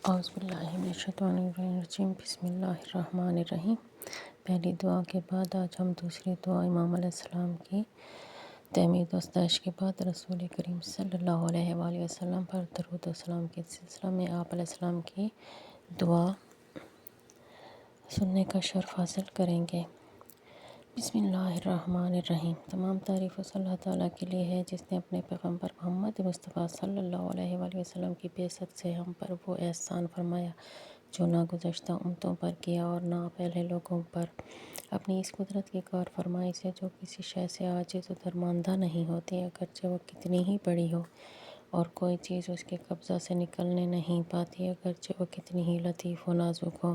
اعوذ باللہ من الشیطان الرجیم، بسم اللہ الرحمن الرحیم۔ پہلی دعا کے بعد آج ہم دوسری دعا امام علیہ السلام کی تحمید و ستائش کے بعد رسول کریم صلی اللہ علیہ وآلہ وسلم پر درود و سلام کے سلسلہ میں آپ علیہ السلام کی دعا سننے کا شرف حاصل کریں گے۔ بسم اللہ الرحمن الرحیم۔ تمام تعریف اس اللہ تعالیٰ کے لیے ہے جس نے اپنے پیغمبر محمد مصطفیٰ صلی اللہ علیہ وآلہ وسلم کی بعثت سے ہم پر وہ احسان فرمایا جو نہ گزشتہ امتوں پر کیا اور نہ پہلے لوگوں پر، اپنی اس قدرت کی کار فرمائی سے جو کسی شے سے عاجز و درماندہ نہیں ہوتی، اگرچہ وہ کتنی ہی بڑی ہو، اور کوئی چیز اس کے قبضہ سے نکلنے نہیں پاتی، اگرچہ وہ کتنی ہی لطیف و نازک ہو۔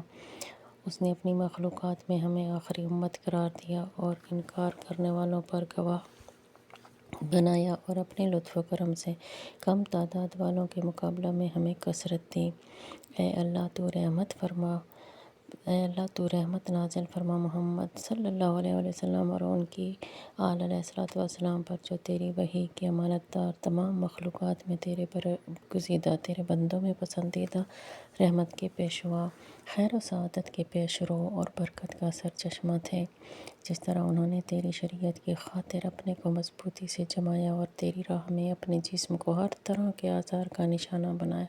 اس نے اپنی مخلوقات میں ہمیں آخری امت قرار دیا اور انکار کرنے والوں پر گواہ بنایا، اور اپنے لطف و کرم سے کم تعداد والوں کے مقابلہ میں ہمیں کثرت دی۔ اے اللہ تو رحمت نازل فرما محمد صلی اللہ علیہ وآلہ وسلم اور ان کی آل علیہ الصلوۃ والسلام پر، جو تیری وحی کے امانت دار، تمام مخلوقات میں تیرے برگزیدہ، تیرے بندوں میں پسندیدہ، رحمت کے پیشوا، خیر و سعادت کے پیش رو اور برکت کا سرچشمہ تھے۔ جس طرح انہوں نے تیری شریعت کی خاطر اپنے کو مضبوطی سے جمایا اور تیری راہ میں اپنے جسم کو ہر طرح کے آزار کا نشانہ بنایا،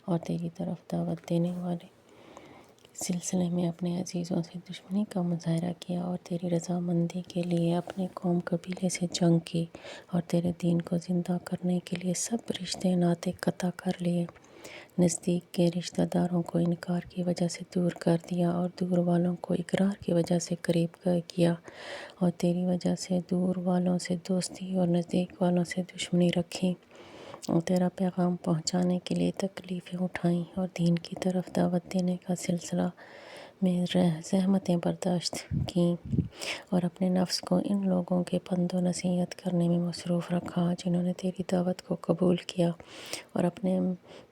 اور تیری طرف دعوت دینے والے سلسلے میں اپنے عزیزوں سے دشمنی کا مظاہرہ کیا، اور تیری رضامندی کے لیے اپنے قوم قبیلے سے جنگ کی، اور تیرے دین کو زندہ کرنے کے لیے سب رشتے ناطے قطع کر لیے، نزدیک کے رشتہ داروں کو انکار کی وجہ سے دور کر دیا، اور دور والوں کو اقرار کی وجہ سے قریب کیا، اور تیری وجہ سے دور والوں سے دوستی اور نزدیک والوں سے دشمنی رکھی، اور تیرا پیغام پہنچانے کے لیے تکلیفیں اٹھائیں، اور دین کی طرف دعوت دینے کا سلسلہ میں زحمتیں برداشت کیں، اور اپنے نفس کو ان لوگوں کے پند و نصیحت کرنے میں مصروف رکھا جنہوں نے تیری دعوت کو قبول کیا، اور اپنے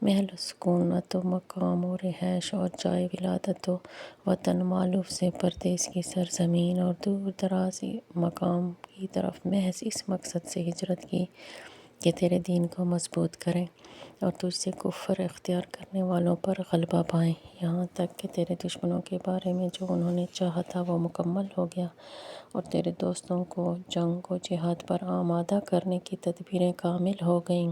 محل سکونت و مقام و رہائش اور جائے ولادت و وطن مألوف سے پردیس کی سرزمین اور دور دراز مقام کی طرف محض اس مقصد سے ہجرت کی کہ تیرے دین کو مضبوط کریں اور تجھ سے کفر اختیار کرنے والوں پر غلبہ پائیں، یہاں تک کہ تیرے دشمنوں کے بارے میں جو انہوں نے چاہا تھا وہ مکمل ہو گیا، اور تیرے دوستوں کو جنگ و جہاد پر آمادہ کرنے کی تدبیریں کامل ہو گئیں،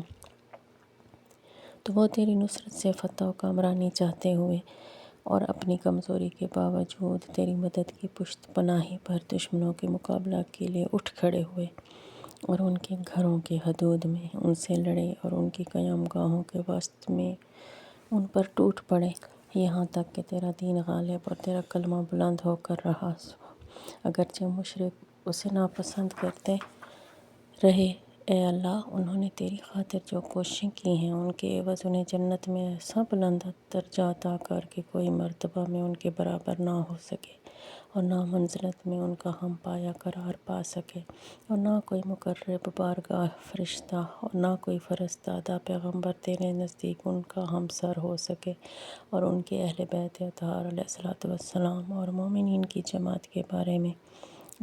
تو وہ تیری نصرت سے فتح و کامرانی چاہتے ہوئے اور اپنی کمزوری کے باوجود تیری مدد کی پشت پناہی پر دشمنوں کے مقابلہ کے لیے اٹھ کھڑے ہوئے، اور ان کے گھروں کی حدود میں ان سے لڑے، اور ان کی قیام گاہوں کے وسط میں ان پر ٹوٹ پڑے، یہاں تک کہ تیرا دین غالب اور تیرا کلمہ بلند ہو کر رہا، اگرچہ مشرک اسے ناپسند کرتے رہے۔ اے اللہ، انہوں نے تیری خاطر جو کوششیں کی ہیں ان کے عوض انہیں جنت میں ایسا بلند درجہ عطا کر کہ کوئی مرتبہ میں ان کے برابر نہ ہو سکے، اور نہ منزلت میں ان کا ہم پایہ قرار پا سکے، اور نہ کوئی مقرب بارگاہ فرشتہ اور نہ کوئی فرستادہ پیغمبر تیرے نزدیک ان کا ہم سر ہو سکے، اور ان کے اہل بیت اطہار علیہ الصلوۃ والسلام اور مومنین کی جماعت کے بارے میں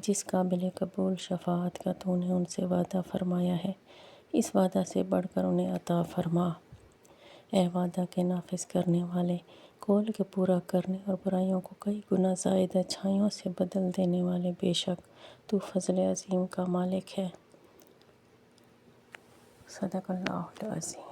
جس قابل قبول شفاعت کا تو نے ان سے وعدہ فرمایا ہے، اس وعدہ سے بڑھ کر انہیں عطا فرما۔ اے وعدہ کے نافذ کرنے والے، قول کے پورا کرنے اور برائیوں کو کئی گنا زائد اچھائیوں سے بدل دینے والے، بے شک تو فضل عظیم کا مالک ہے۔ صدق اللہ العظیم۔